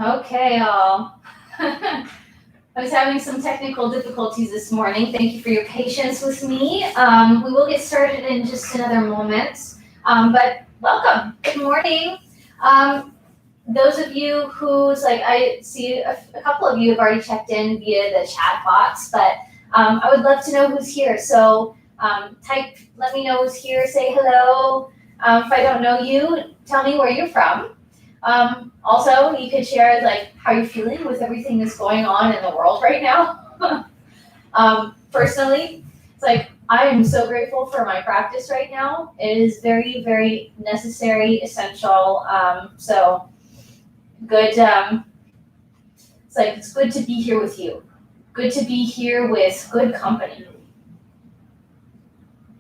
Okay, all. I was having some technical difficulties this morning. Thank you for your patience with me. We will get started in just another moment. But welcome. Good morning. Those of you who's I see a couple of you have already checked in via the chat box, but I would love to know who's here. So let me know who's here. Say hello. If I don't know you, tell me where you're from. Also, you could share how you're feeling with everything that's going on in the world right now. Personally, it's I am so grateful for my practice right now. It is very, very necessary, essential. So good. It's good to be here with you. Good to be here with good company.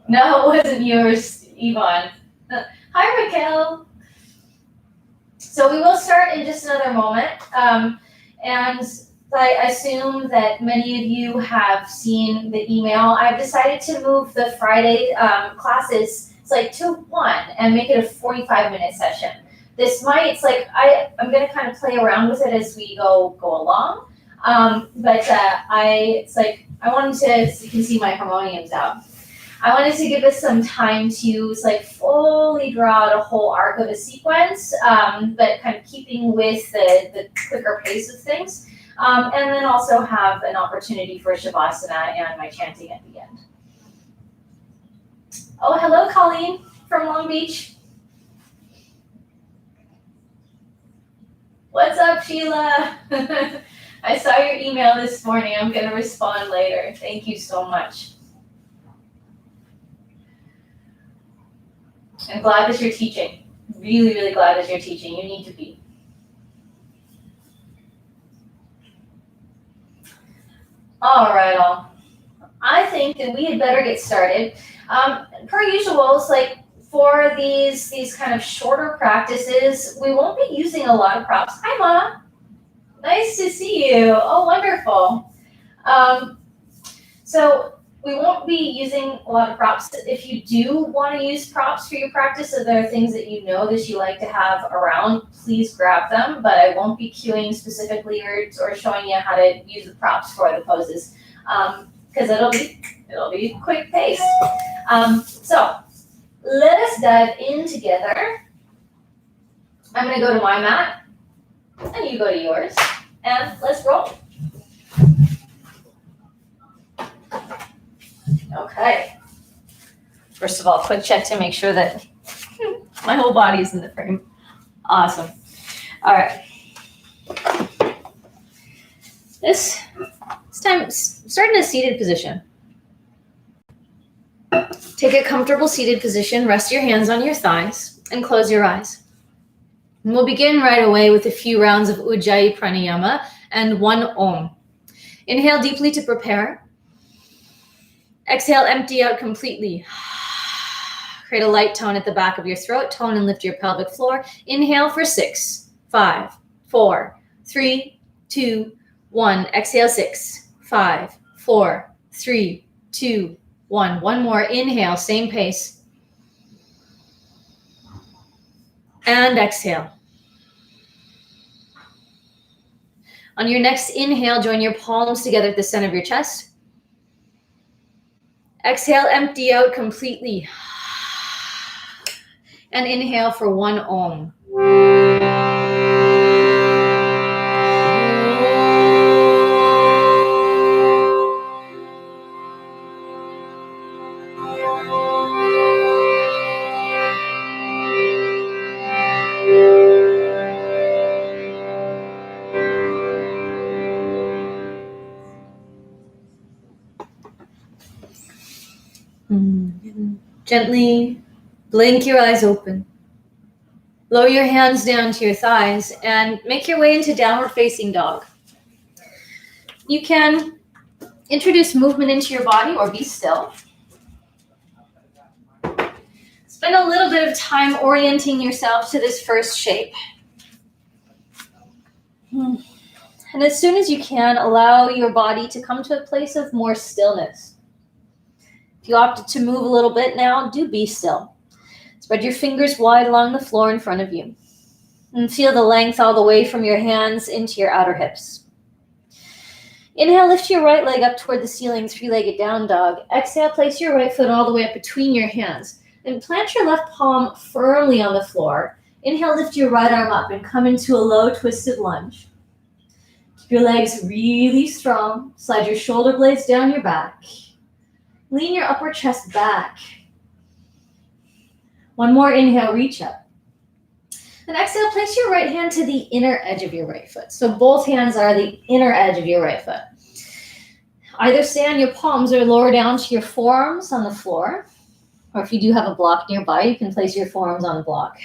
No, it wasn't yours, Yvonne. Hi, Raquel. So we will start in just another moment. And I assume that many of you have seen the email. I've decided to move the Friday classes to 1 and make it a 45-minute session. This might, I'm going to kind of play around with it as we go along. But I wanted to, so you can see my harmoniums out. I wanted to give us some time to fully draw out a whole arc of a sequence, but kind of keeping with the quicker pace of things. And then also have an opportunity for Shavasana and my chanting at the end. Oh, hello, Colleen from Long Beach. What's up, Sheila? I saw your email this morning. I'm going to respond later. Thank you so much. I'm glad that you're teaching. Really, really glad that you're teaching. You need to be. All right, all. I think that we had better get started. Per usual, for these kind of shorter practices, we won't be using a lot of props. Hi, Ma. Nice to see you. Oh, wonderful. So we won't be using a lot of props. If you do want to use props for your practice, if there are things that you know that you like to have around, please grab them. But I won't be cueing specifically or showing you how to use the props for the poses, because it'll be quick paced. So let us dive in together. I'm going to go to my mat, and you go to yours, and let's roll. Okay. First of all, quick check to make sure that my whole body is in the frame. Awesome. All right. This time, start in a seated position. Take a comfortable seated position. Rest your hands on your thighs and close your eyes. And we'll begin right away with a few rounds of Oje Pranayama and 1 Om. Inhale deeply to prepare. Exhale, empty out completely. Create a light tone at the back of your throat. Tone and lift your pelvic floor. Inhale for 6, 5, 4, 3, 2, 1. Exhale, 6, 5, 4, 3, 2, 1. One more. Inhale, same pace. And exhale. On your next inhale, join your palms together at the center of your chest. Exhale, empty out completely. And inhale for 1 Om. Gently blink your eyes open. Lower your hands down to your thighs and make your way into downward facing dog. You can introduce movement into your body or be still. Spend a little bit of time orienting yourself to this first shape. And as soon as you can, allow your body to come to a place of more stillness. If you opted to move a little bit now, do be still. Spread your fingers wide along the floor in front of you. And feel the length all the way from your hands into your outer hips. Inhale, lift your right leg up toward the ceiling, three-legged down dog. Exhale, place your right foot all the way up between your hands. And plant your left palm firmly on the floor. Inhale, lift your right arm up and come into a low twisted lunge. Keep your legs really strong. Slide your shoulder blades down your back. Lean your upper chest back. One more inhale, reach up. And exhale, place your right hand to the inner edge of your right foot. So both hands are the inner edge of your right foot. Either stay on your palms or lower down to your forearms on the floor. Or if you do have a block nearby, you can place your forearms on the block.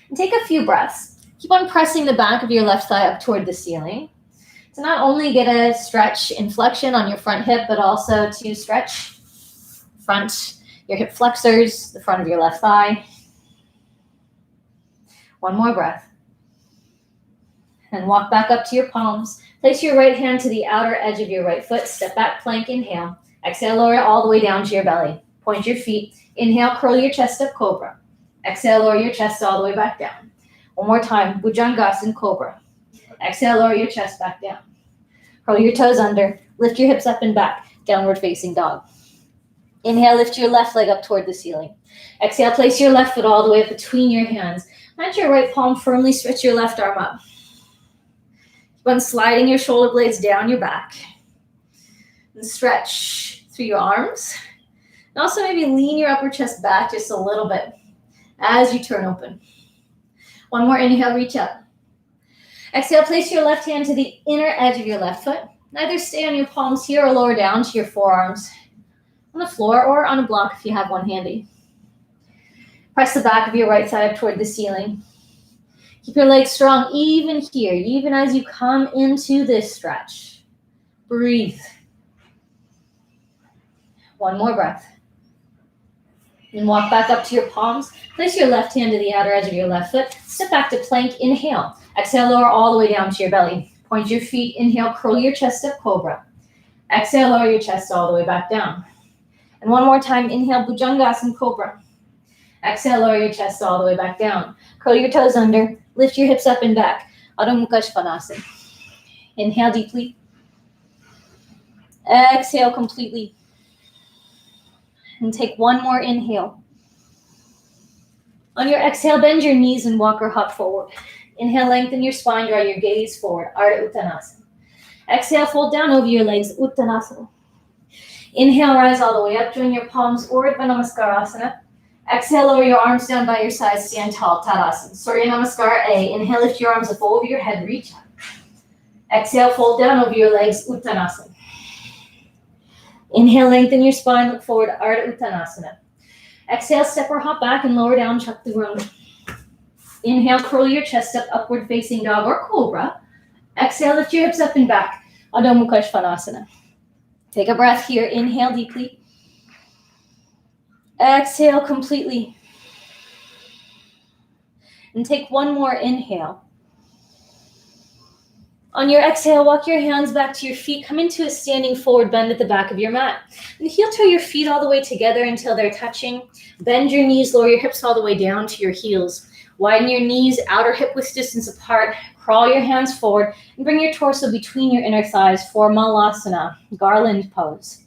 And take a few breaths. Keep on pressing the back of your left thigh up toward the ceiling. To not only get a stretch and flexion on your front hip, but also to stretch your hip flexors, the front of your left thigh. One more breath. And walk back up to your palms. Place your right hand to the outer edge of your right foot. Step back, plank, inhale. Exhale, lower it all the way down to your belly. Point your feet. Inhale, curl your chest up, cobra. Exhale, lower your chest all the way back down. One more time, Bhujangasana, cobra. Exhale, lower your chest back down. Curl your toes under. Lift your hips up and back. Downward facing dog. Inhale, lift your left leg up toward the ceiling. Exhale, place your left foot all the way up between your hands. Plant your right palm firmly, stretch your left arm up. Keep on sliding your shoulder blades down your back. And stretch through your arms. And also maybe lean your upper chest back just a little bit as you turn open. One more inhale, reach up. Exhale, place your left hand to the inner edge of your left foot. Either stay on your palms here or lower down to your forearms on the floor or on a block if you have one handy. Press the back of your right thigh up toward the ceiling. Keep your legs strong even here, even as you come into this stretch. Breathe. One more breath. And walk back up to your palms. Place your left hand to the outer edge of your left foot. Step back to plank. Inhale. Exhale, lower all the way down to your belly. Point your feet. Inhale, curl your chest up, cobra. Exhale, lower your chest all the way back down. And one more time, inhale, Bhujangasana, cobra. Exhale, lower your chest all the way back down. Curl your toes under. Lift your hips up and back. Adho Mukha Svanasana. Inhale deeply. Exhale completely. And take one more inhale. On your exhale, bend your knees and walk or hop forward. Inhale, lengthen your spine, draw your gaze forward. Ardha Uttanasana. Exhale, fold down over your legs. Uttanasana. Inhale, rise all the way up. Join your palms, Urdhva Namaskarasana. Exhale, lower your arms down by your sides. Stand tall, Tadasana. Surya Namaskar A. Inhale, lift your arms up over your head. Reach up. Exhale, fold down over your legs. Uttanasana. Inhale, lengthen your spine, look forward, Ardha Uttanasana. Exhale, step or hop back and lower down, Chaturanga. Inhale, curl your chest up, upward facing dog or cobra. Exhale, lift your hips up and back, Adho Mukha Svanasana. Take a breath here, inhale deeply. Exhale completely. And take one more inhale. On your exhale, walk your hands back to your feet. Come into a standing forward bend at the back of your mat. And heel toe your feet all the way together until they're touching. Bend your knees, lower your hips all the way down to your heels. Widen your knees, outer hip width distance apart. Crawl your hands forward and bring your torso between your inner thighs for Malasana, garland pose.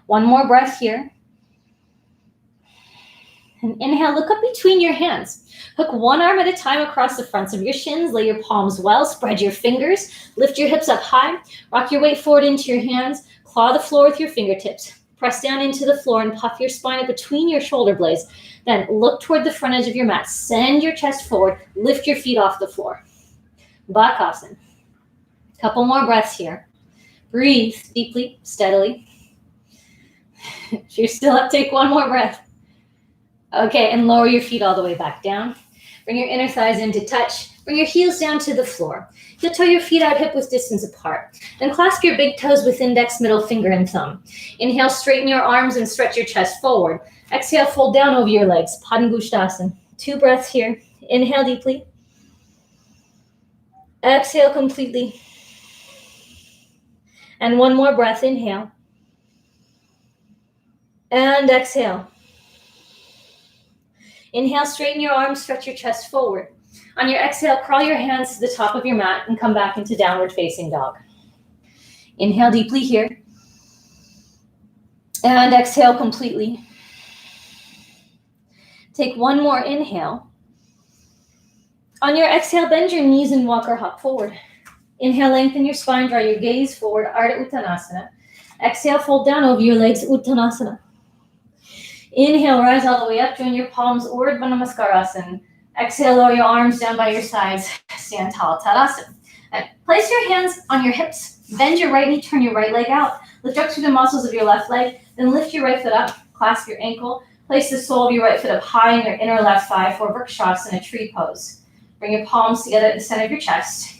One more breath here. And inhale, look up between your hands. Hook one arm at a time across the fronts of your shins. Lay your palms well. Spread your fingers. Lift your hips up high. Rock your weight forward into your hands. Claw the floor with your fingertips. Press down into the floor and puff your spine up between your shoulder blades. Then look toward the front edge of your mat. Send your chest forward. Lift your feet off the floor. Bakasana. Couple more breaths here. Breathe deeply, steadily. If you're still up, take one more breath. Okay, and lower your feet all the way back down. Bring your inner thighs into touch. Bring your heels down to the floor. Heel toe your feet out hip width distance apart. Then clasp your big toes with index, middle finger, and thumb. Inhale, straighten your arms and stretch your chest forward. Exhale, fold down over your legs. Padangusthasana. 2 breaths here. Inhale deeply. Exhale completely. And one more breath. Inhale. And exhale. Inhale, straighten your arms, stretch your chest forward. On your exhale, crawl your hands to the top of your mat and come back into downward facing dog. Inhale deeply here. And exhale completely. Take one more inhale. On your exhale, bend your knees and walk or hop forward. Inhale, lengthen your spine, draw your gaze forward, Ardha Uttanasana. Exhale, fold down over your legs, Uttanasana. Inhale, rise all the way up, join your palms, Urdhva Namaskarasana. Exhale, lower your arms down by your sides, stand tall, Tadasana. And place your hands on your hips, bend your right knee, turn your right leg out, lift up through the muscles of your left leg, then lift your right foot up, clasp your ankle, place the sole of your right foot up high in your inner left thigh for Vrikshasana, tree pose. Bring your palms together at the center of your chest.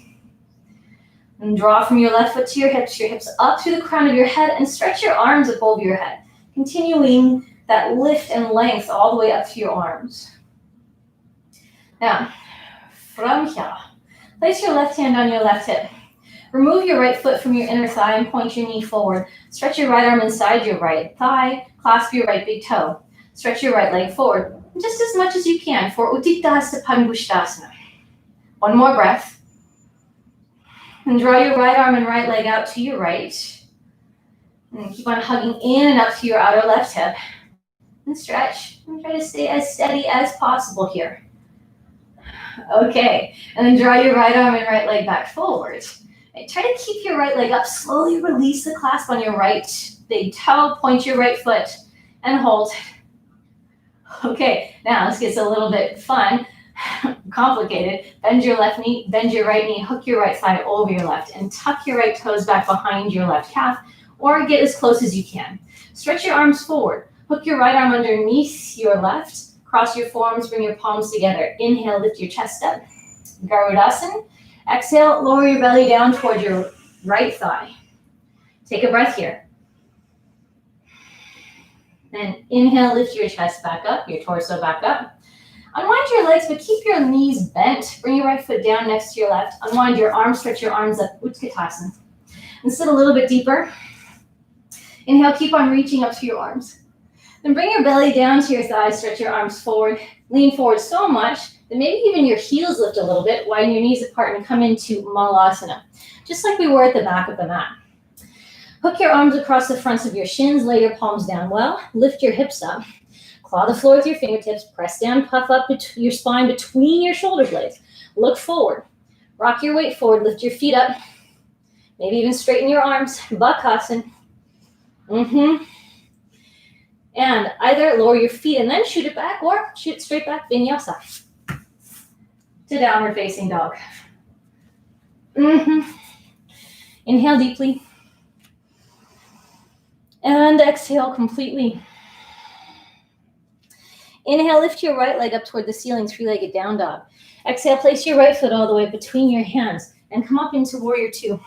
And draw from your left foot to your hips up through the crown of your head, and stretch your arms up over your head, continuing that lift and length all the way up to your arms. Now, from here, place your left hand on your left hip. Remove your right foot from your inner thigh and point your knee forward. Stretch your right arm inside your right thigh. Clasp your right big toe. Stretch your right leg forward, just as much as you can for Utthita Pangusthasana. One more breath. And draw your right arm and right leg out to your right. And keep on hugging in and up to your outer left hip. And stretch. And try to stay as steady as possible here. Okay, and then draw your right arm and right leg back forward. And try to keep your right leg up. Slowly release the clasp on your right big toe. Point your right foot and hold. Okay, now this gets a little bit fun, complicated. Bend your left knee, bend your right knee, hook your right thigh over your left, and tuck your right toes back behind your left calf, or get as close as you can. Stretch your arms forward. Hook your right arm underneath your left. Cross your forearms, bring your palms together. Inhale, lift your chest up. Garudasana. Exhale, lower your belly down toward your right thigh. Take a breath here. Then inhale, lift your chest back up, your torso back up. Unwind your legs, but keep your knees bent. Bring your right foot down next to your left. Unwind your arms, stretch your arms up, Utkatasana. And sit a little bit deeper. Inhale, keep on reaching up to your arms. Then bring your belly down to your thighs, stretch your arms forward. Lean forward so much that maybe even your heels lift a little bit, widen your knees apart and come into Malasana, just like we were at the back of the mat. Hook your arms across the fronts of your shins, lay your palms down well, lift your hips up, claw the floor with your fingertips, press down, puff up your spine between your shoulder blades. Look forward, rock your weight forward, lift your feet up, maybe even straighten your arms, Bakasana. And either lower your feet and then shoot it back, or shoot straight back, Vinyasa. To downward facing dog. Inhale deeply. And exhale completely. Inhale, lift your right leg up toward the ceiling, three-legged down dog. Exhale, place your right foot all the way between your hands and come up into warrior two.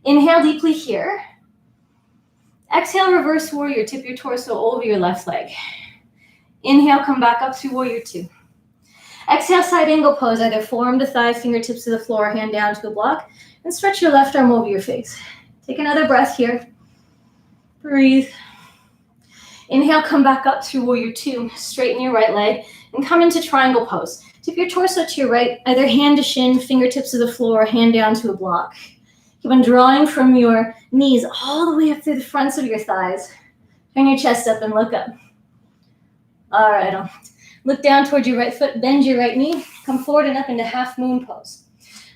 Inhale deeply here. Exhale, reverse warrior. Tip your torso over your left leg. Inhale, come back up through warrior two. Exhale, side angle pose. Either forearm to thigh, fingertips to the floor, hand down to a block. And stretch your left arm over your face. Take another breath here. Breathe. Inhale, come back up through warrior two. Straighten your right leg and come into triangle pose. Tip your torso to your right, either hand to shin, fingertips to the floor, hand down to a block. Keep on drawing from your knees all the way up through the fronts of your thighs. Turn your chest up and look up. All right, look down toward your right foot, bend your right knee, come forward and up into half moon pose.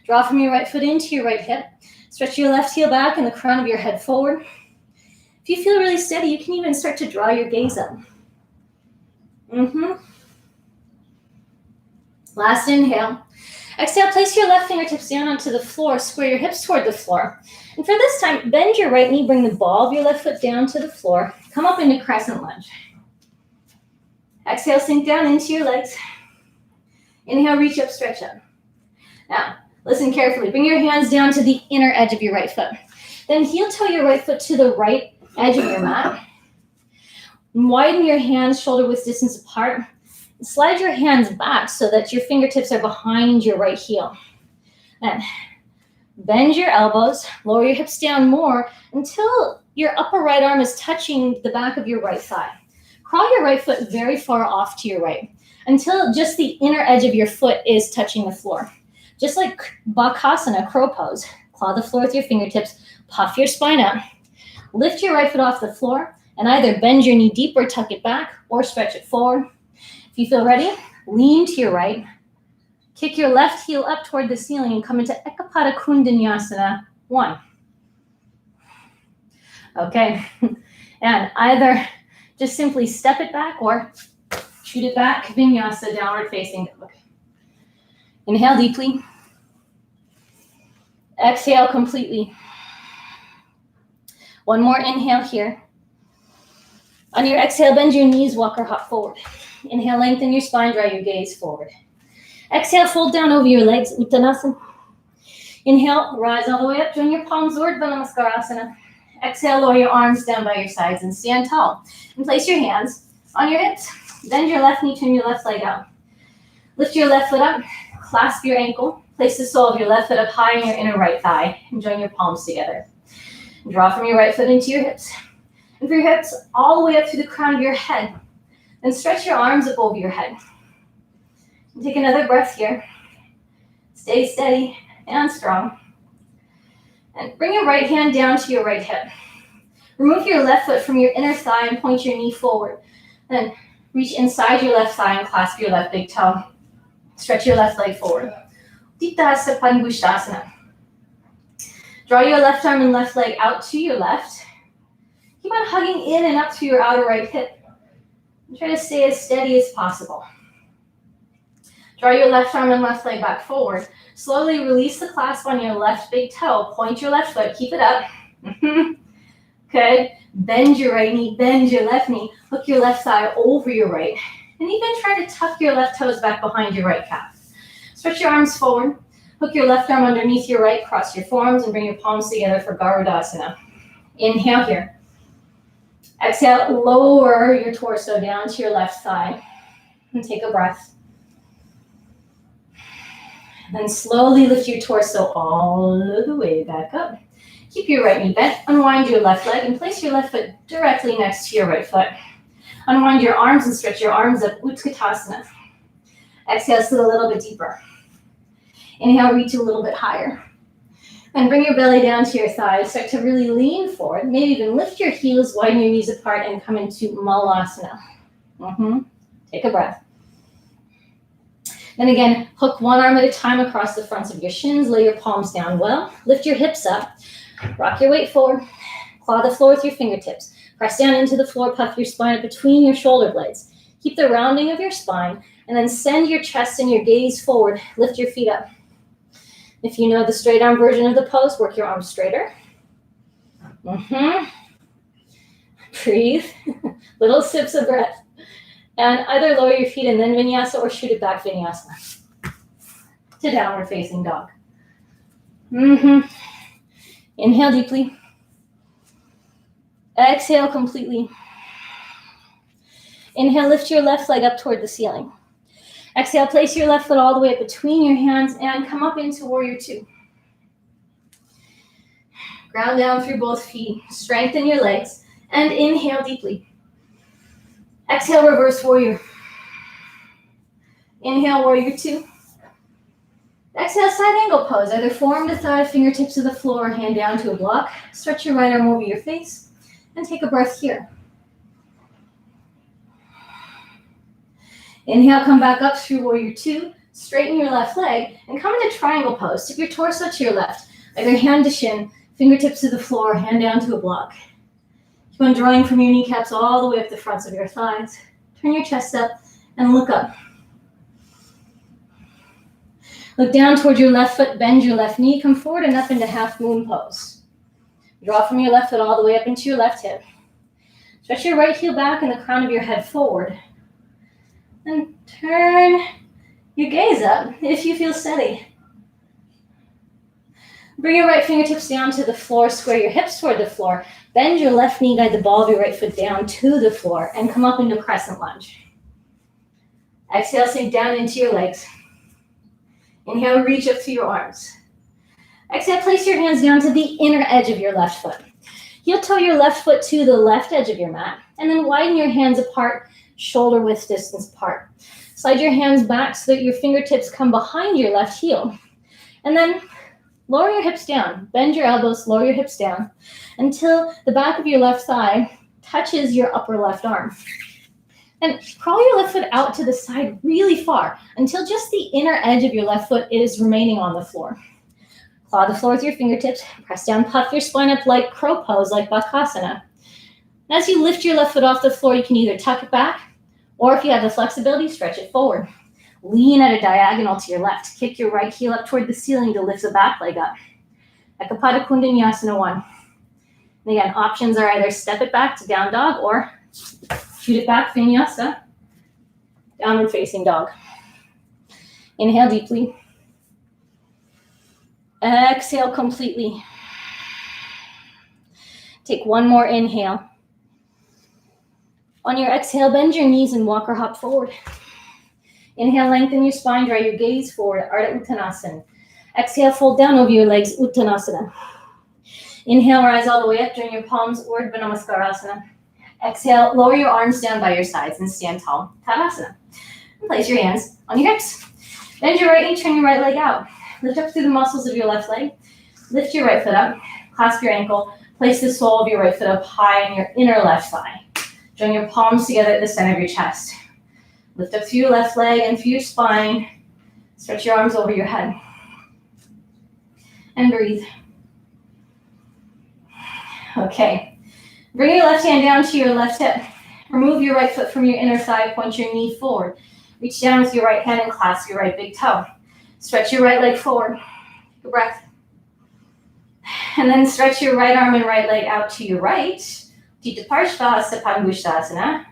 Draw from your right foot into your right hip. Stretch your left heel back and the crown of your head forward. If you feel really steady, you can even start to draw your gaze up. Last inhale. Exhale, place your left fingertips down onto the floor, square your hips toward the floor. And for this time, bend your right knee, bring the ball of your left foot down to the floor. Come up into Crescent Lunge. Exhale, sink down into your legs. Inhale, reach up, stretch up. Now, listen carefully. Bring your hands down to the inner edge of your right foot. Then heel toe your right foot to the right edge of your mat. Widen your hands shoulder width distance apart. Slide your hands back so that your fingertips are behind your right heel. Then bend your elbows, lower your hips down more until your upper right arm is touching the back of your right thigh. Crawl your right foot very far off to your right. until just the inner edge of your foot is touching the floor. Just like Bakasana, crow pose. Claw the floor with your fingertips, puff your spine up. Lift your right foot off the floor and either bend your knee deep or tuck it back or stretch it forward. If you feel ready, lean to your right. Kick your left heel up toward the ceiling and come into Ekapada Kundanyasana 1. Okay, and either just simply step it back or shoot it back, Vinyasa, downward facing dog. Inhale deeply. Exhale completely. One more inhale here. On your exhale, bend your knees, walk or hop forward. Inhale, lengthen your spine, draw your gaze forward. Exhale, fold down over your legs, Uttanasana. Inhale, rise all the way up, join your palms, Urdhva Namaskarasana. Exhale, lower your arms down by your sides and stand tall. And place your hands on your hips. Bend your left knee, turn your left leg out. Lift your left foot up, clasp your ankle. Place the sole of your left foot up high on your inner right thigh and join your palms together. Draw from your right foot into your hips. And for your hips, all the way up to the crown of your head. Then stretch your arms up over your head. And take another breath here. Stay steady and strong. And bring your right hand down to your right hip. Remove your left foot from your inner thigh and point your knee forward. Then reach inside your left thigh and clasp your left big toe. Stretch your left leg forward. Utthita Pangusthasana. Draw your left arm and left leg out to your left. Keep on hugging in and up through your outer right hip. And try to stay as steady as possible. Draw your left arm and left leg back forward. Slowly release the clasp on your left big toe. Point your left foot. Keep it up. Okay. Bend your right knee. Bend your left knee. Hook your left thigh over your right. And even try to tuck your left toes back behind your right calf. Stretch your arms forward. Hook your left arm underneath your right. Cross your forearms and bring your palms together for Garudasana. Inhale here. Exhale, lower your torso down to your left thigh. And take a breath. Then slowly lift your torso all the way back up. Keep your right knee bent. Unwind your left leg and place your left foot directly next to your right foot. Unwind your arms and stretch your arms up, Utkatasana. Exhale, sit a little bit deeper. Inhale, reach a little bit higher. And bring your belly down to your thighs. Start to really lean forward. Maybe even lift your heels, widen your knees apart, and come into Malasana. Take a breath. Then again, hook one arm at a time across the fronts of your shins. Lay your palms down well. Lift your hips up. Rock your weight forward. Claw the floor with your fingertips. Press down into the floor. Puff your spine up between your shoulder blades. Keep the rounding of your spine. And then send your chest and your gaze forward. Lift your feet up. If you know the straight arm version of the pose, work your arms straighter. Breathe. Little sips of breath. And either lower your feet and then Vinyasa or shoot it back Vinyasa to downward facing dog. Inhale deeply. Exhale completely. Inhale, lift your left leg up toward the ceiling. Exhale, place your left foot all the way up between your hands and come up into Warrior Two. Ground down through both feet. Strengthen your legs and inhale deeply. Exhale, reverse warrior. Inhale, Warrior Two. Exhale, side angle pose. Either forearm to thigh, fingertips to the floor, hand down to a block. Stretch your right arm over your face and take a breath here. Inhale, come back up through Warrior Two. Straighten your left leg and come into triangle pose. Tip your torso to your left. Either hand to shin, fingertips to the floor, hand down to a block. Keep on drawing from your kneecaps all the way up the fronts of your thighs. Turn your chest up and look up. Look down toward your left foot, bend your left knee, come forward and up into half moon pose. Draw from your left foot all the way up into your left hip. Stretch your right heel back and the crown of your head forward. And turn your gaze up if you feel steady. Bring your right fingertips down to the floor, square your hips toward the floor. Bend your left knee, guide the ball of your right foot down to the floor and come up into Crescent Lunge. Exhale, sink down into your legs. Inhale, reach up to your arms. Exhale, place your hands down to the inner edge of your left foot. Heel toe your left foot to the left edge of your mat, and then widen your hands apart, shoulder width distance apart. Slide your hands back so that your fingertips come behind your left heel. And then lower your hips down. Bend your elbows, lower your hips down until the back of your left thigh touches your upper left arm. And crawl your left foot out to the side really far until just the inner edge of your left foot is remaining on the floor. Claw the floor with your fingertips. Press down, puff your spine up like crow pose, like Bakasana. And as you lift your left foot off the floor, you can either tuck it back, or if you have the flexibility, stretch it forward. Lean at a diagonal to your left. Kick your right heel up toward the ceiling to lift the back leg up. Ekapada Kundanyasana 1. And again, options are either step it back to down dog or shoot it back, Vinyasa, downward facing dog. Inhale deeply. Exhale completely. Take one more inhale. On your exhale, bend your knees and walk or hop forward. Inhale, lengthen your spine, draw your gaze forward, Ardha Uttanasana. Exhale, fold down over your legs, Uttanasana. Inhale, rise all the way up, join your palms, Urdhva Namaskarasana. Exhale, lower your arms down by your sides and stand tall, Tadasana. And place your hands on your hips. Bend your right knee, turn your right leg out. Lift up through the muscles of your left leg. Lift your right foot up, clasp your ankle, place the sole of your right foot up high on your inner left thigh. Join your palms together at the center of your chest. Lift up through your left leg and through your spine. Stretch your arms over your head. And breathe. Okay. Bring your left hand down to your left hip. Remove your right foot from your inner thigh. Point your knee forward. Reach down with your right hand and clasp your right big toe. Stretch your right leg forward. Take a breath. And then stretch your right arm and right leg out to your right. Tita Parshva Padangusthasana.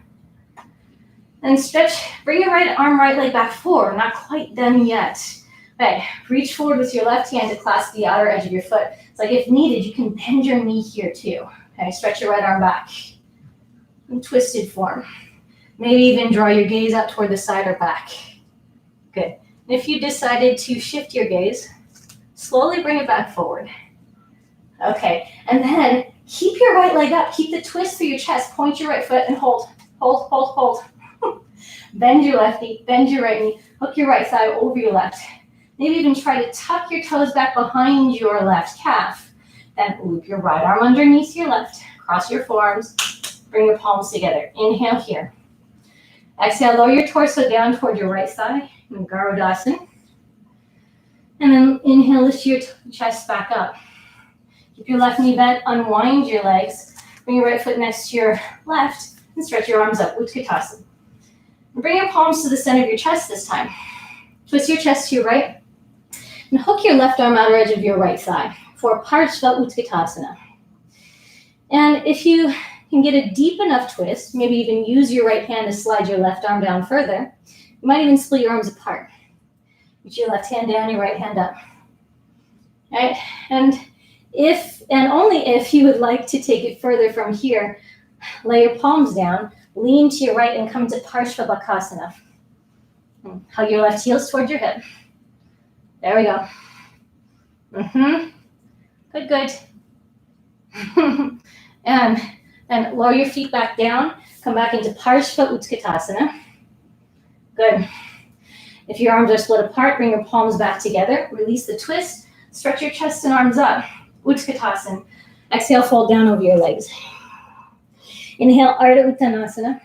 And stretch, bring your right arm, right leg back forward. Not quite done yet. Okay, reach forward with your left hand to clasp the outer edge of your foot. It's like if needed, you can bend your knee here too. Okay, stretch your right arm back in twisted form. Maybe even draw your gaze out toward the side or back. Good. And if you decided to shift your gaze, slowly bring it back forward. Okay, and then keep your right leg up. Keep the twist through your chest. Point your right foot and hold. Hold, hold, hold. Bend your left knee, bend your right knee. Hook your right thigh over your left. Maybe even try to tuck your toes back behind your left calf. Then loop your right arm underneath your left. Cross your forearms. Bring your palms together. Inhale here. Exhale, lower your torso down toward your right thigh in Garudasana. And then inhale, lift your chest back up. Keep your left knee bent, unwind your legs. Bring your right foot next to your left and stretch your arms up, Utkatasana. And bring your palms to the center of your chest this time. Twist your chest to your right and hook your left arm outer edge of your right thigh for Parshva Utkatasana. And if you can get a deep enough twist, maybe even use your right hand to slide your left arm down further, you might even split your arms apart. Reach your left hand down, your right hand up. All right? And if, and only if you would like to take it further from here, lay your palms down, lean to your right and come to Parshva Bakasana. Hug your left heels towards your hip. There we go. Good, good. And then lower your feet back down. Come back into Parshva Utkatasana. Good. If your arms are split apart, bring your palms back together. Release the twist. Stretch your chest and arms up. Utkatasana. Exhale, fold down over your legs. Inhale, Ardha Uttanasana.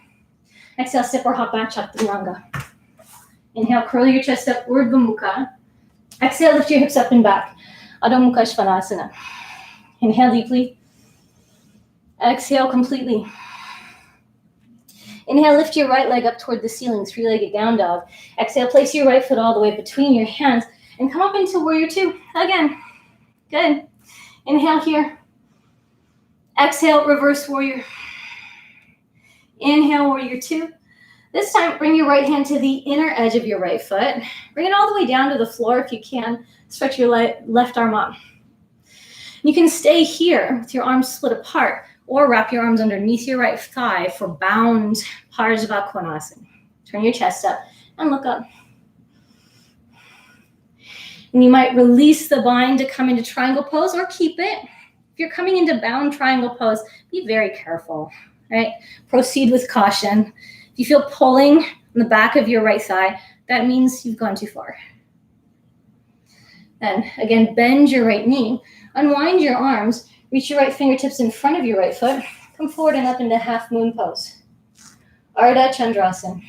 Exhale, step or hop back, Chaturanga. Inhale, curl your chest up, Urdhva Mukha. Exhale, lift your hips up and back, Adho Mukha Svanasana. Inhale deeply. Exhale completely. Inhale, lift your right leg up toward the ceiling, three-legged down dog. Exhale, place your right foot all the way between your hands and come up into warrior two. Again. Good. Inhale here. Exhale, reverse warrior. Inhale, warrior two. This time, bring your right hand to the inner edge of your right foot. Bring it all the way down to the floor if you can. Stretch your left arm up. You can stay here with your arms split apart or wrap your arms underneath your right thigh for bound Parshva Konasana. Turn your chest up and look up. And you might release the bind to come into triangle pose or keep it. If you're coming into bound triangle pose, be very careful, right? Proceed with caution. If you feel pulling, on the back of your right thigh, that means you've gone too far. Then again, bend your right knee, unwind your arms, reach your right fingertips in front of your right foot, come forward and up into half moon pose. Ardha Chandrasana.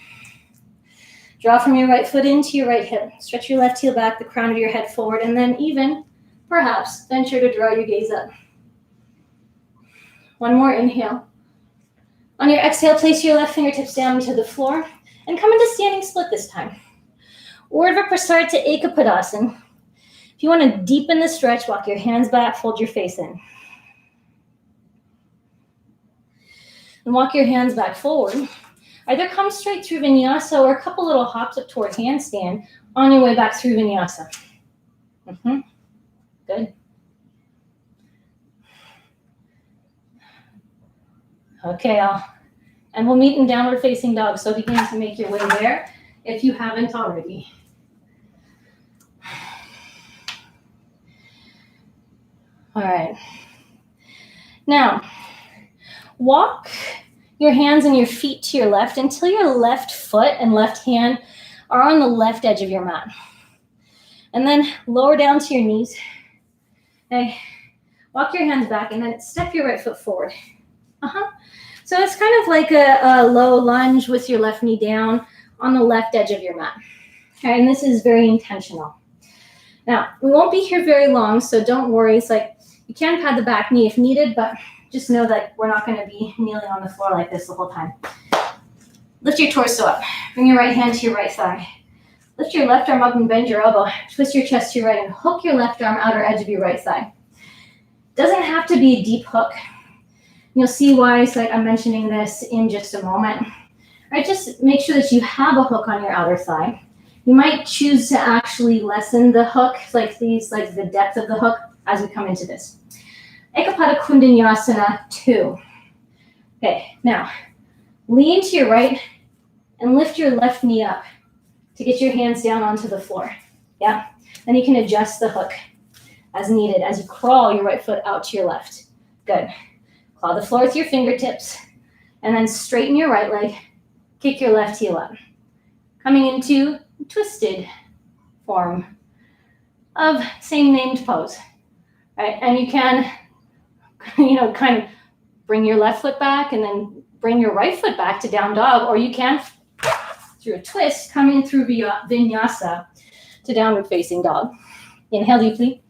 Draw from your right foot into your right hip. Stretch your left heel back, the crown of your head forward, and then even, perhaps, venture to draw your gaze up. One more inhale. On your exhale, place your left fingertips down to the floor and come into standing split this time. Urdhva Prasarita Ekapadasana. If you want to deepen the stretch, walk your hands back, fold your face in. And walk your hands back forward. Either come straight through Vinyasa or a couple little hops up toward handstand on your way back through Vinyasa. Good. Okay, and we'll meet in downward facing dog, so begin to make your way there if you haven't already. All right. Now, walk your hands and your feet to your left until your left foot and left hand are on the left edge of your mat. And then lower down to your knees. Okay. Walk your hands back and then step your right foot forward. So it's kind of like a low lunge with your left knee down on the left edge of your mat. Okay, and this is very intentional. Now, we won't be here very long, so don't worry. It's like you can pad the back knee if needed, but just know that we're not going to be kneeling on the floor like this the whole time. Lift your torso up. Bring your right hand to your right thigh. Lift your left arm up and bend your elbow. Twist your chest to your right and hook your left arm outer edge of your right thigh. Doesn't have to be a deep hook. You'll see why I'm mentioning this in just a moment. Right, just make sure that you have a hook on your outer thigh. You might choose to actually lessen the hook, like the depth of the hook as we come into this. Ekapada Kundanyasana 2. Okay, now lean to your right and lift your left knee up to get your hands down onto the floor. Yeah, then you can adjust the hook as needed as you crawl your right foot out to your left. Good. Claw the floor with your fingertips and then straighten your right leg. Kick your left heel up. Coming into twisted form of same named pose. Right? And you can, kind of bring your left foot back and then bring your right foot back to down dog, or you can, through a twist, come in through Vinyasa to downward facing dog. Inhale deeply.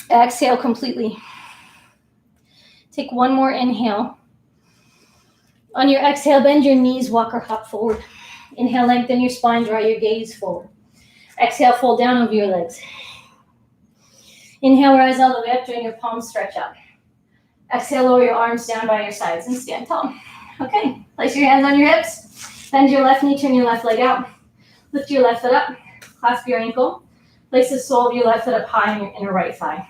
Exhale completely. Take one more inhale. On your exhale, bend your knees, walk or hop forward. Inhale, lengthen your spine, draw your gaze forward. Exhale, fold down over your legs. Inhale, rise all the way up, join your palms, stretch out. Exhale, lower your arms down by your sides and stand tall. Okay, place your hands on your hips. Bend your left knee, turn your left leg out. Lift your left foot up, clasp your ankle. Place the sole of your left foot up high on your inner right thigh.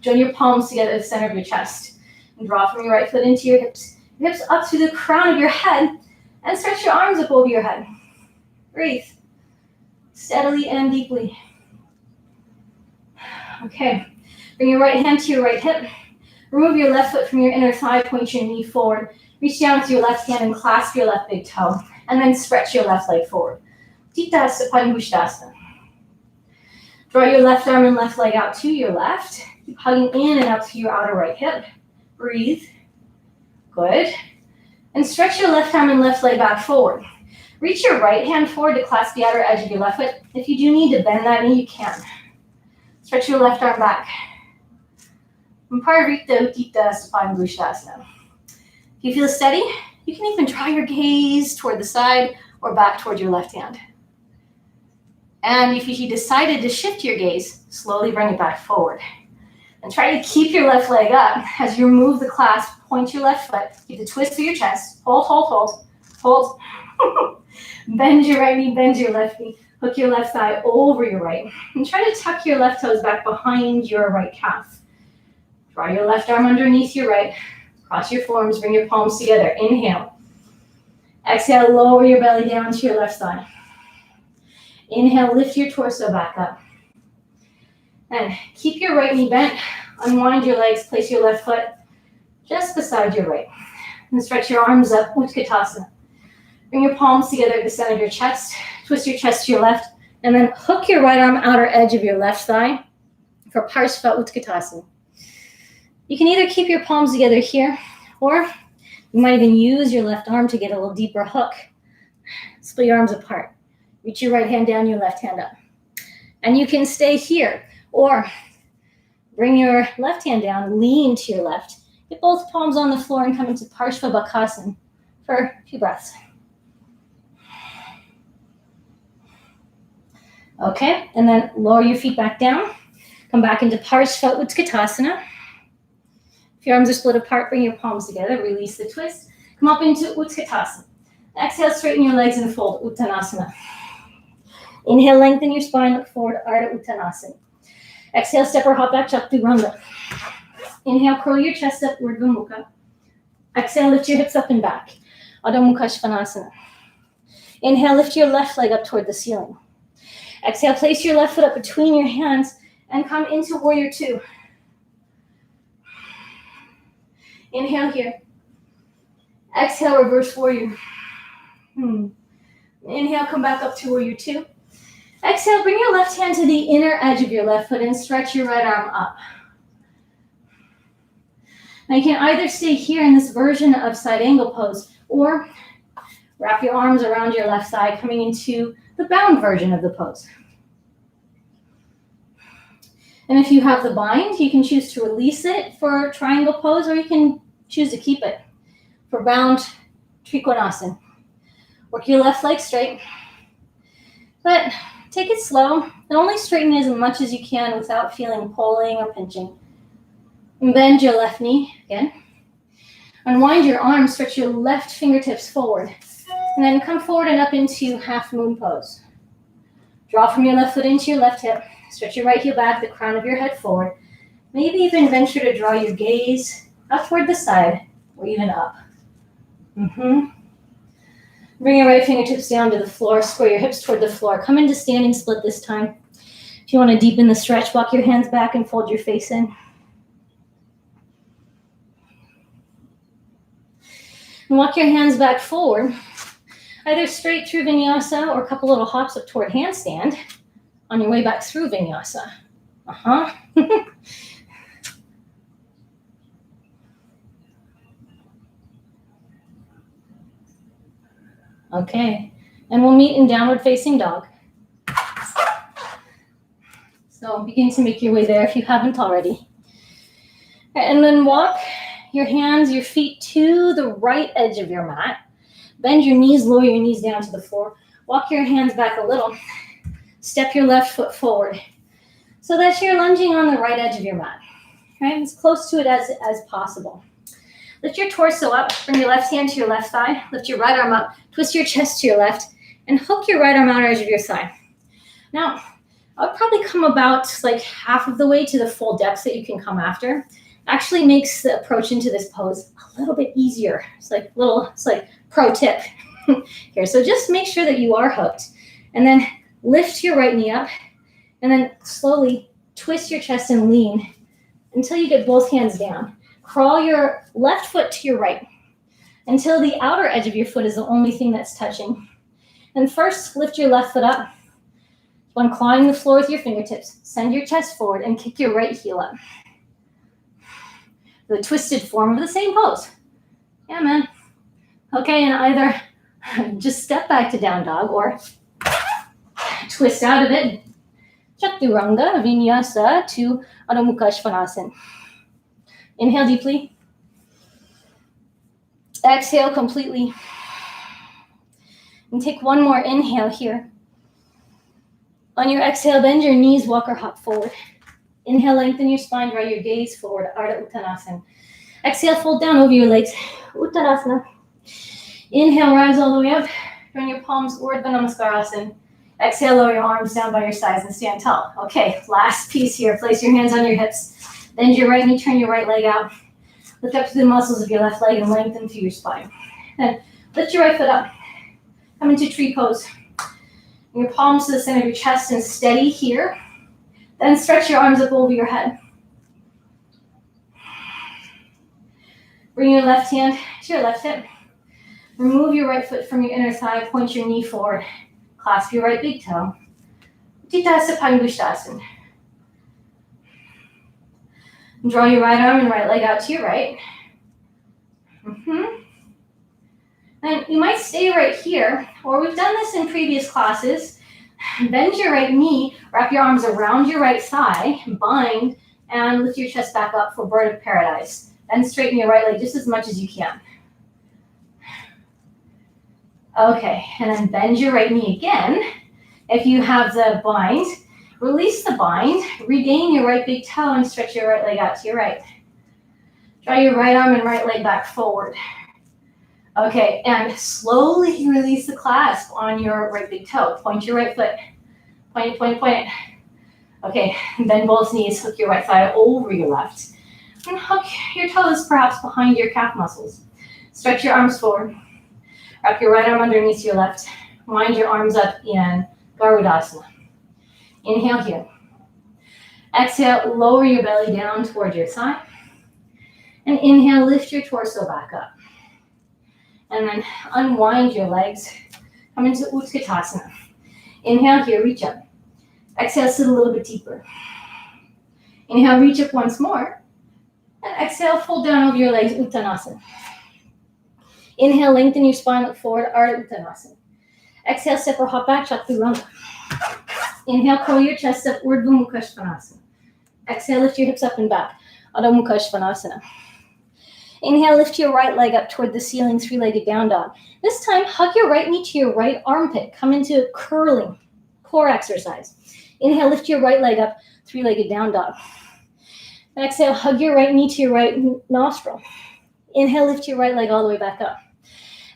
Join your palms together at the center of your chest. And draw from your right foot into your hips up to the crown of your head, and stretch your arms up over your head. Breathe steadily and deeply. Okay, bring your right hand to your right hip. Remove your left foot from your inner thigh, point your knee forward. Reach down with your left hand and clasp your left big toe, and then stretch your left leg forward. Utthita Padangusthasana. Draw your left arm and left leg out to your left. Keep hugging in and up to your outer right hip. Breathe. Good. And stretch your left arm and left leg back forward. Reach your right hand forward to clasp the outer edge of your left foot. If you do need to bend that knee, you can. Stretch your left arm back. Parvrita Utthita Padangusthasana. If you feel steady, you can even draw your gaze toward the side or back toward your left hand. And if you decided to shift your gaze, slowly bring it back forward. And try to keep your left leg up. As you remove the clasp, point your left foot. Keep the twist through your chest. Hold, hold, hold, hold. Bend your right knee, bend your left knee. Hook your left thigh over your right. And try to tuck your left toes back behind your right calf. Draw your left arm underneath your right. Cross your forearms, bring your palms together. Inhale. Exhale, lower your belly down to your left thigh. Inhale, lift your torso back up. And keep your right knee bent. Unwind your legs, place your left foot just beside your right. And stretch your arms up, Utkatasana. Bring your palms together at the center of your chest. Twist your chest to your left, and then hook your right arm outer edge of your left thigh for Parshva Utkatasana. You can either keep your palms together here, or you might even use your left arm to get a little deeper hook. Split your arms apart. Reach your right hand down, your left hand up. And you can stay here, or bring your left hand down, lean to your left. Get both palms on the floor and come into Parshva Bakasana for a few breaths. Okay, and then lower your feet back down. Come back into Parshva Utkatasana. If your arms are split apart, bring your palms together. Release the twist. Come up into Utkatasana. Exhale, straighten your legs and fold Uttanasana. Inhale, lengthen your spine, look forward, Ardha Uttanasana. Exhale, step or hop back, Chaturanga. Inhale, curl your chest up, Urdhva Mukha. Exhale, lift your hips up and back, Adho Mukha Svanasana. Inhale, lift your left leg up toward the ceiling. Exhale, place your left foot up between your hands and come into Warrior Two. Inhale here. Exhale, reverse warrior. Inhale, come back up to Warrior Two. Exhale, bring your left hand to the inner edge of your left foot and stretch your right arm up. Now you can either stay here in this version of side angle pose, or wrap your arms around your left thigh, coming into the bound version of the pose. And if you have the bind, you can choose to release it for triangle pose, or you can choose to keep it for bound Trikonasana. Work your left leg straight, but take it slow and only straighten it as much as you can without feeling pulling or pinching. And bend your left knee again. Unwind your arms, stretch your left fingertips forward, and then come forward and up into half moon pose. Draw from your left foot into your left hip. Stretch your right heel back, the crown of your head forward. Maybe even venture to draw your gaze up toward the side or even up. Bring your right fingertips down to the floor. Square your hips toward the floor. Come into standing split this time. If you want to deepen the stretch, walk your hands back and fold your face in. And walk your hands back forward, either straight through Vinyasa or a couple little hops up toward handstand on your way back through Vinyasa. Okay, and we'll meet in downward facing dog. So begin to make your way there if you haven't already. And then walk your hands, your feet to the right edge of your mat. Bend your knees, lower your knees down to the floor. Walk your hands back a little. Step your left foot forward so that you're lunging on the right edge of your mat, right? As close to it as possible. Lift your torso up, bring your left hand to your left thigh, lift your right arm up, twist your chest to your left, and hook your right arm outer edge of your thigh. Now, I would probably come about like half of the way to the full depth that you can come after. Actually makes the approach into this pose a little bit easier. It's like pro tip here. So just make sure that you are hooked, and then lift your right knee up, and then slowly twist your chest and lean until you get both hands down. Crawl your left foot to your right until the outer edge of your foot is the only thing that's touching. And first, lift your left foot up. When clawing the floor with your fingertips, send your chest forward and kick your right heel up. The twisted form of the same pose. Yeah, man. Okay, and either just step back to down dog or twist out of it. Chaturanga, Vinyasa to Adho Mukha Svanasana. Inhale deeply. Exhale completely. And take one more inhale here. On your exhale, bend your knees, walk or hop forward. Inhale, lengthen your spine, draw your gaze forward, Ardha Uttanasana. Exhale, fold down over your legs, Uttanasana. Inhale, rise all the way up. Turn your palms, Urdhva Namaskarasana. Exhale, lower your arms down by your sides and stand tall. Okay, last piece here. Place your hands on your hips. Bend your right knee, turn your right leg out. Lift up through the muscles of your left leg and lengthen through your spine. Then lift your right foot up. Come into tree pose. Your palms to the center of your chest and steady here. Then stretch your arms up over your head. Bring your left hand to your left hip. Remove your right foot from your inner thigh, point your knee forward. Clasp your right big toe. Utthita Pangusthasana. Draw your right arm and right leg out to your right. And you might stay right here, or we've done this in previous classes. Bend your right knee, wrap your arms around your right thigh, bind, and lift your chest back up for bird of paradise. And straighten your right leg just as much as you can. Okay, and then bend your right knee again. If you have the bind, release the bind, regain your right big toe, and stretch your right leg out to your right. Draw your right arm and right leg back forward. Okay, and slowly release the clasp on your right big toe. Point your right foot. Point it, point it, point it. Okay, bend both knees, hook your right thigh over your left. And hook your toes perhaps behind your calf muscles. Stretch your arms forward. Wrap your right arm underneath your left. Wind your arms up in Garudasana. Inhale here. Exhale, lower your belly down toward your thigh. And inhale, lift your torso back up. And then unwind your legs. Come into Utkatasana. Inhale here, reach up. Exhale, sit a little bit deeper. Inhale, reach up once more. And exhale, fold down over your legs, Uttanasana. Inhale, lengthen your spine, look forward, Ardha Uttanasana. Exhale, step or hop back, Chaturanga. Inhale, curl your chest up, Urdhva Mukha Svanasana. Exhale, lift your hips up and back, Adho Mukha Svanasana. Inhale, lift your right leg up toward the ceiling, three-legged down dog. This time, hug your right knee to your right armpit. Come into curling core exercise. Inhale, lift your right leg up, three-legged down dog. And exhale, hug your right knee to your right nostril. Inhale, lift your right leg all the way back up.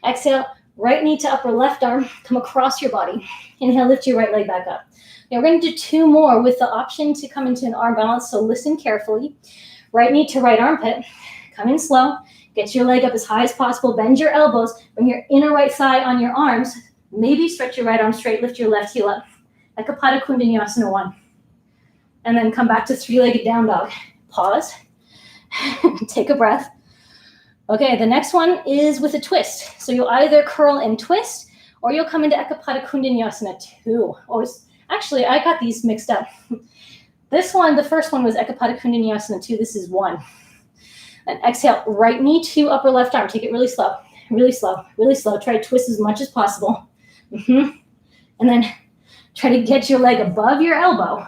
Exhale, right knee to upper left arm, come across your body. Inhale, lift your right leg back up. Now we're going to do two more with the option to come into an arm balance, so listen carefully. Right knee to right armpit, come in slow, get your leg up as high as possible, bend your elbows, bring your inner right thigh on your arms, maybe stretch your right arm straight, lift your left heel up, like a Pada Kundalini 1. And then come back to three-legged down dog. Pause, take a breath. Okay, the next one is with a twist. So you'll either curl and twist, or you'll come into Ekapada Kundalini 2. Actually, I got these mixed up. This one, the first one was Ekapada Kundalini 2. This is 1. And exhale, right knee to upper left arm. Take it really slow, really slow, really slow. Try to twist as much as possible. And then try to get your leg above your elbow.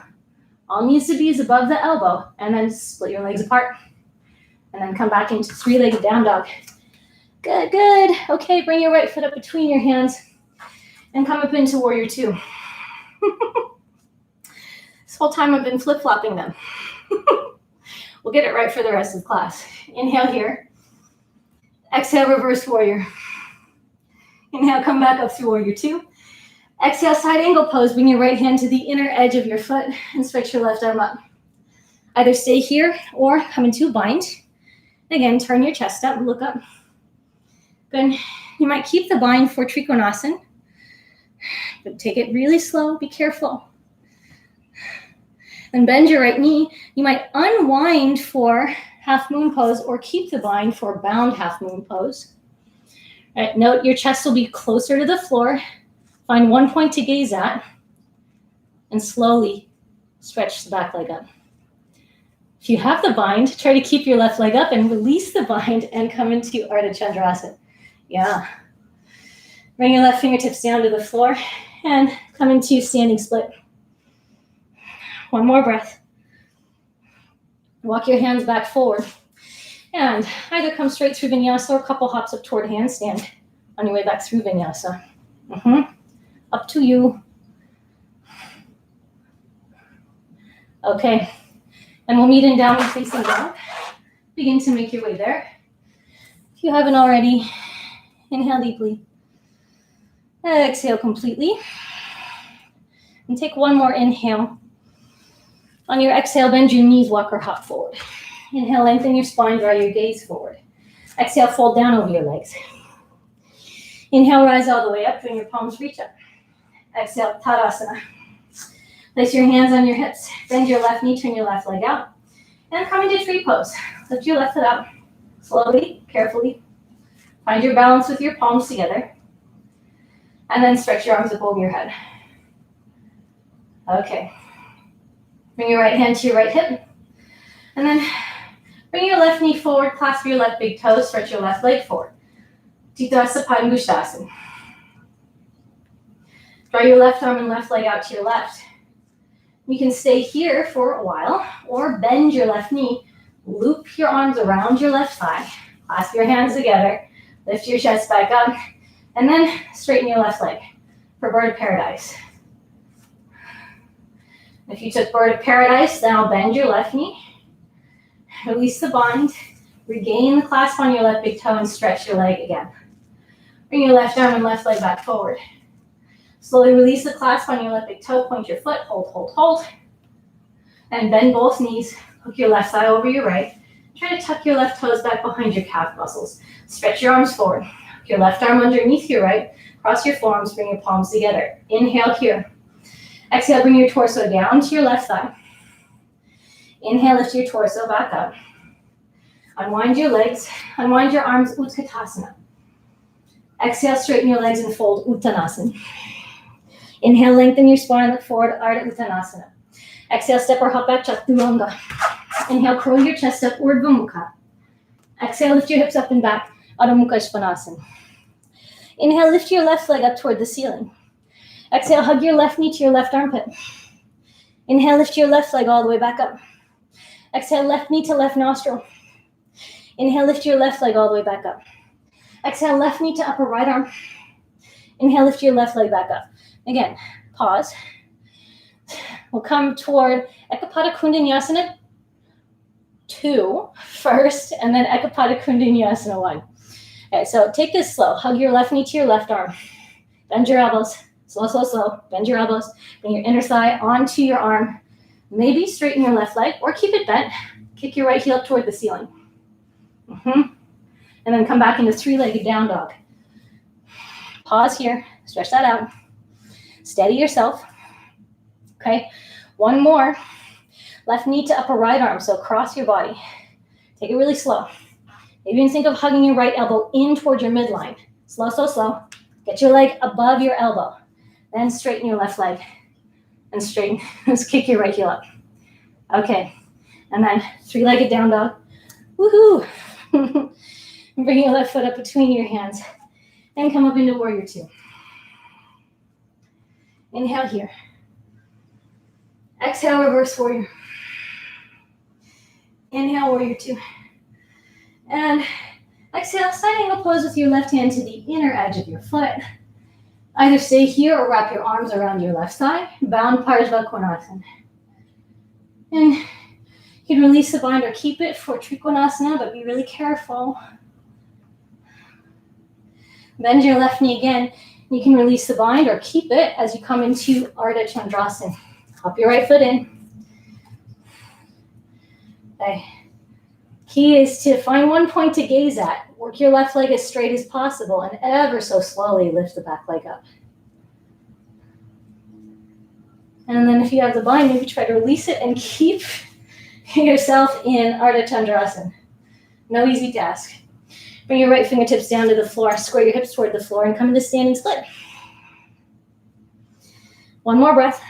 All needs to be is above the elbow. And then split your legs apart. And then come back into three-legged down dog. Good, good. Okay, bring your right foot up between your hands and come up into warrior 2. This whole time I've been flip-flopping them. We'll get it right for the rest of the class. Inhale here. Exhale, reverse warrior. Inhale, come back up through warrior 2. Exhale, side angle pose. Bring your right hand to the inner edge of your foot and stretch your left arm up. Either stay here or come into a bind. Again, turn your chest up, look up. Good. You might keep the bind for Trikonasana, but take it really slow, be careful. Then bend your right knee. You might unwind for half moon pose or keep the bind for bound half moon pose. All right, note your chest will be closer to the floor. Find one point to gaze at and slowly stretch the back leg up. If you have the bind, try to keep your left leg up and release the bind and come into Ardha Chandrasana. Yeah. Bring your left fingertips down to the floor and come into standing split. One more breath. Walk your hands back forward. And either come straight through Vinyasa or a couple hops up toward handstand on your way back through Vinyasa. Up to you. Okay. And we'll meet in downward facing dog. Begin to make your way there. If you haven't already, inhale deeply. Exhale completely. And take one more inhale. On your exhale, bend your knees, walk or hop forward. Inhale, lengthen your spine, draw your gaze forward. Exhale, fold down over your legs. Inhale, rise all the way up, bring your palms reach up. Exhale, Tadasana. Place your hands on your hips, bend your left knee, turn your left leg out. And come into tree pose. Lift your left foot up, slowly, carefully. Find your balance with your palms together. And then stretch your arms up over your head. Okay. Bring your right hand to your right hip. And then bring your left knee forward, clasp your left big toe, stretch your left leg forward. Titasa Padangusthasana. Draw your left arm and left leg out to your left. You can stay here for a while, or bend your left knee, loop your arms around your left thigh, clasp your hands together, lift your chest back up, and then straighten your left leg for Bird of Paradise. If you took Bird of Paradise, now bend your left knee, release the bind, regain the clasp on your left big toe, and stretch your leg again. Bring your left arm and left leg back forward. Slowly release the clasp on your left big toe, point your foot, hold, hold, hold. And bend both knees, hook your left thigh over your right. Try to tuck your left toes back behind your calf muscles. Stretch your arms forward. Hook your left arm underneath your right. Cross your forearms, bring your palms together. Inhale here. Exhale, bring your torso down to your left thigh. Inhale, lift your torso back up. Unwind your legs, unwind your arms, Utkatasana. Exhale, straighten your legs and fold Uttanasana. Inhale, lengthen your spine, look forward, Ardha Uttanasana. Exhale, step or hop back, Chaturanga. Inhale, curl your chest up, Urdhva Mukha. Exhale, lift your hips up and back, Adho Mukha Svanasana. Inhale, lift your left leg up toward the ceiling. Exhale, hug your left knee to your left armpit. Inhale, lift your left leg all the way back up. Exhale, left knee to left nostril. Inhale, lift your left leg all the way back up. Exhale, left knee to upper right arm. Inhale, lift your left leg back up. Again, pause. We'll come toward Ekapada Kundanyasana 2 first, and then Ekapada Kundanyasana 1. Okay, so take this slow. Hug your left knee to your left arm. Bend your elbows. Slow, slow, slow. Bend your elbows. Bring your inner thigh onto your arm. Maybe straighten your left leg, or keep it bent. Kick your right heel up toward the ceiling. And then come back into three-legged down dog. Pause here. Stretch that out. Steady yourself. Okay, one more. Left knee to upper right arm, so cross your body. Take it really slow. Maybe you can think of hugging your right elbow in towards your midline. Slow, slow, slow. Get your leg above your elbow. Then straighten your left leg. And straighten. Just kick your right heel up. Okay, and then three-legged down dog. Woohoo! Bring your left foot up between your hands. And come up into Warrior 2. Inhale here. Exhale, reverse warrior. Inhale, Warrior 2. And exhale, side angle pose with your left hand to the inner edge of your foot. Either stay here or wrap your arms around your left thigh. Bound Parsva Konasana. And you can release the bind or keep it for Trikonasana, but be really careful. Bend your left knee again. You can release the bind or keep it as you come into Ardha Chandrasana. Hop your right foot in. Okay. Key is to find one point to gaze at. Work your left leg as straight as possible and ever so slowly lift the back leg up. And then if you have the bind, maybe try to release it and keep yourself in Ardha Chandrasana. No easy task. Bring your right fingertips down to the floor, square your hips toward the floor, and come into standing split. One more breath.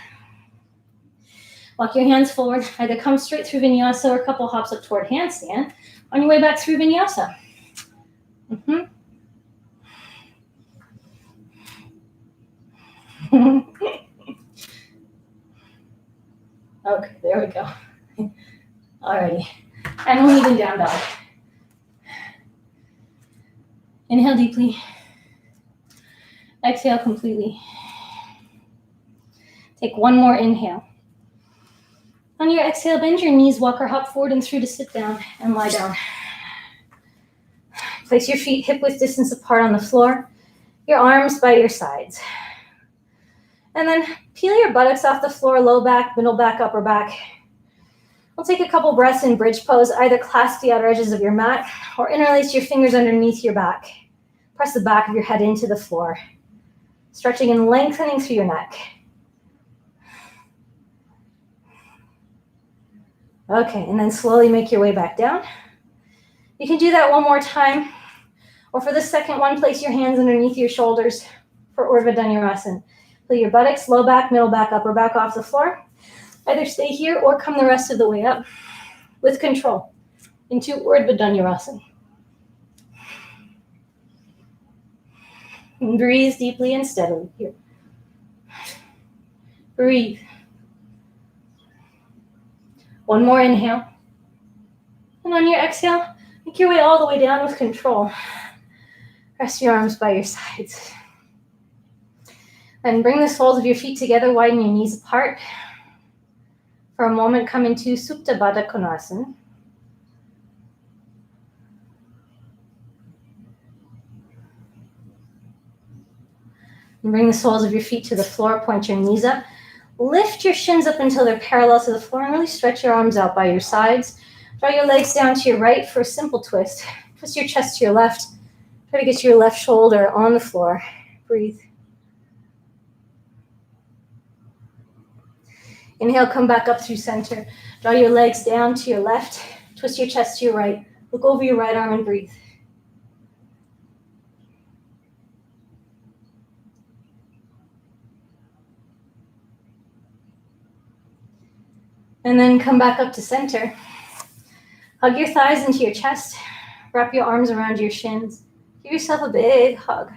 Walk your hands forward. Either come straight through Vinyasa or a couple hops up toward handstand. On your way back through Vinyasa. Okay, there we go. Alrighty. And we'll move in down dog. Inhale deeply. Exhale completely. Take one more inhale. On your exhale, bend your knees, walk or hop forward and through to sit down and lie down. Place your feet hip-width distance apart on the floor, your arms by your sides. And then peel your buttocks off the floor, low back, middle back, upper back. We'll take a couple breaths in bridge pose. Either clasp the outer edges of your mat or interlace your fingers underneath your back. Press the back of your head into the floor, stretching and lengthening through your neck. Okay, and then slowly make your way back down. You can do that one more time, Or for the second one, place your hands underneath your shoulders for Urdhva Dhanurasana. Pull your buttocks, low back, middle back, upper back off the floor. Either stay here or come the rest of the way up with control into Urdhva Dhanurasana. And breathe deeply and steadily here. Breathe. One more inhale. And on your exhale, make your way all the way down with control. Rest your arms by your sides. And bring the soles of your feet together, widen your knees apart. For a moment, come into Supta Baddha Konasana. And bring the soles of your feet to the floor, point your knees up. Lift your shins up until they're parallel to the floor and really stretch your arms out by your sides. Draw your legs down to your right for a simple twist. Twist your chest to your left. Try to get your left shoulder on the floor. Breathe. Inhale, come back up through center. Draw your legs down to your left. Twist your chest to your right. Look over your right arm and breathe. And then come back up to center. Hug your thighs into your chest. Wrap your arms around your shins. Give yourself a big hug.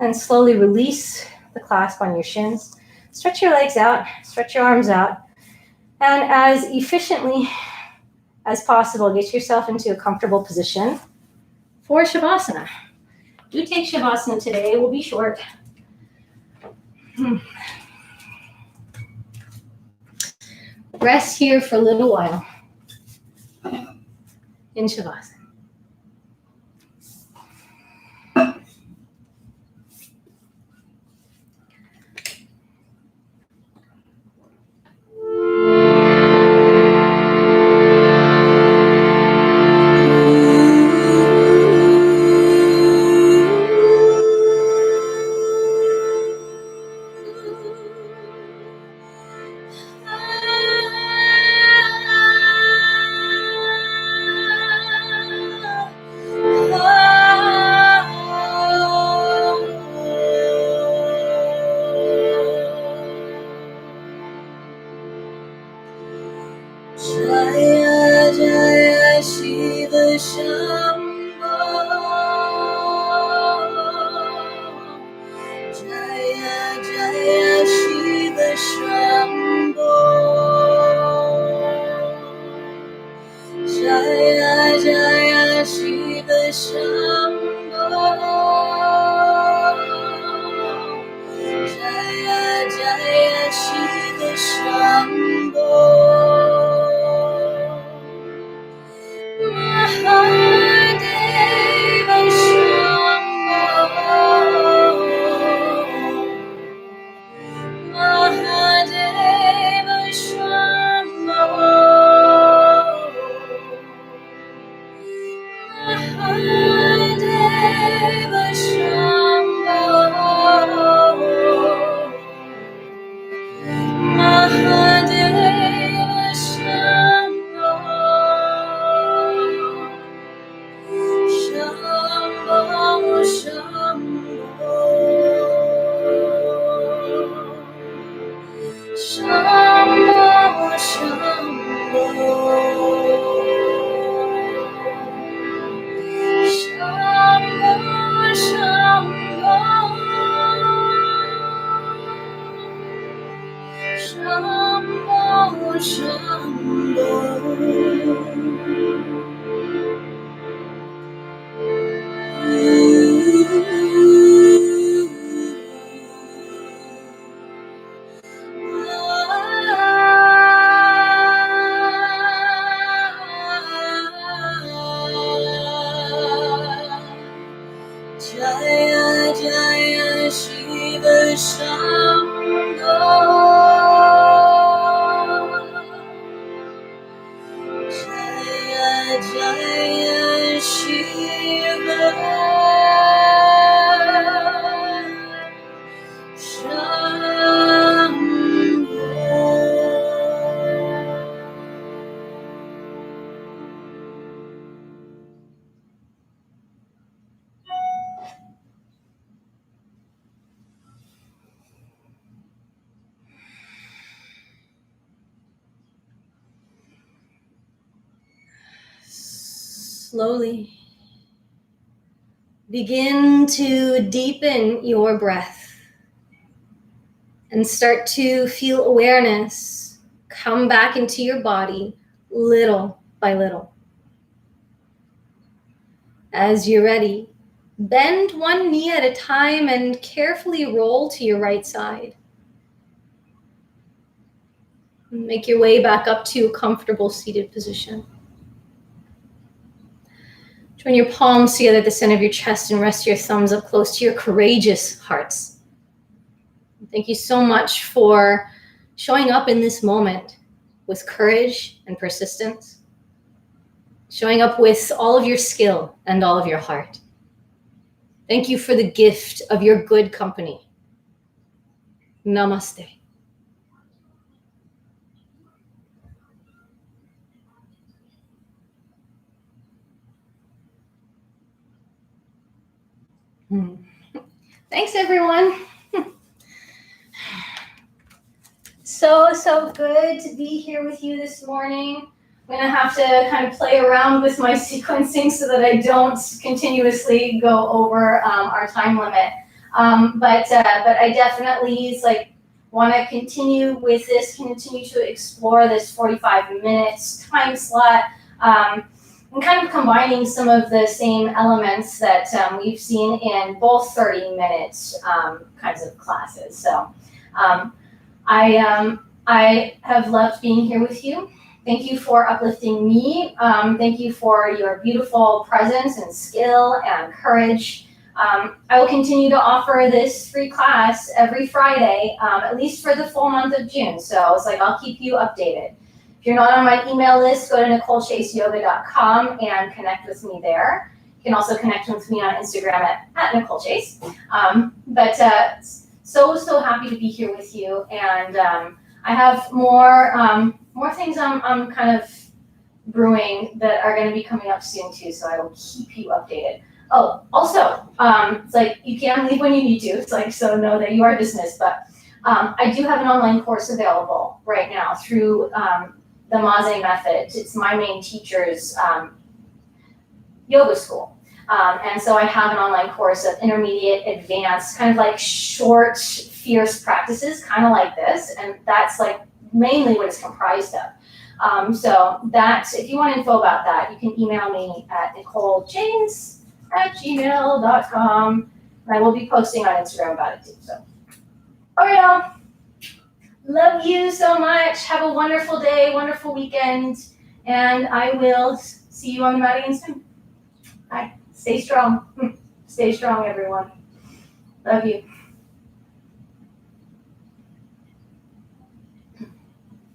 And slowly release the clasp on your shins. Stretch your legs out. Stretch your arms out. And as efficiently as possible, get yourself into a comfortable position for Shavasana. Do take Shavasana today. It will be short. Rest here for a little while in Shavasana. Slowly begin to deepen your breath and start to feel awareness come back into your body little by little. As you're ready, bend one knee at a time and carefully roll to your right side. Make your way back up to a comfortable seated position. Join your palms together at the center of your chest and rest your thumbs up close to your courageous hearts. Thank you so much for showing up in this moment with courage and persistence, showing up with all of your skill and all of your heart. Thank you for the gift of your good company. Namaste. Thanks, everyone. So good to be here with you this morning. I'm going to have to kind of play around with my sequencing so that I don't continuously go over our time limit. But I definitely want to continue with this, continue to explore this 45 minutes time slot, and kind of combining some of the same elements that we've seen in both 30-minute kinds of classes. So I have loved being here with you. Thank you for uplifting me. Thank you for your beautiful presence and skill and courage. I will continue to offer this free class every Friday, at least for the full month of June. So it's I'll keep you updated. If you're not on my email list, go to NicholChaseYoga.com and connect with me there. You can also connect with me on Instagram at Nichol Chase. So happy to be here with you. And I have more things I'm kind of brewing that are going to be coming up soon too. So I will keep you updated. Oh, also, you can leave when you need to. So know that you are dismissed. But I do have an online course available right now through the Maze method. It's my main teacher's yoga school. And so I have an online course of intermediate, advanced, kind of like short, fierce practices, kind of like this. And that's mainly what it's comprised of. So that, if you want info about that, you can email me at NicholChase@gmail.com. And I will be posting on Instagram about it too. So, all right, y'all. Love you so much. Have a wonderful day, wonderful weekend. And I will see you on the mat again soon. Bye. Stay strong. Stay strong, everyone. Love you.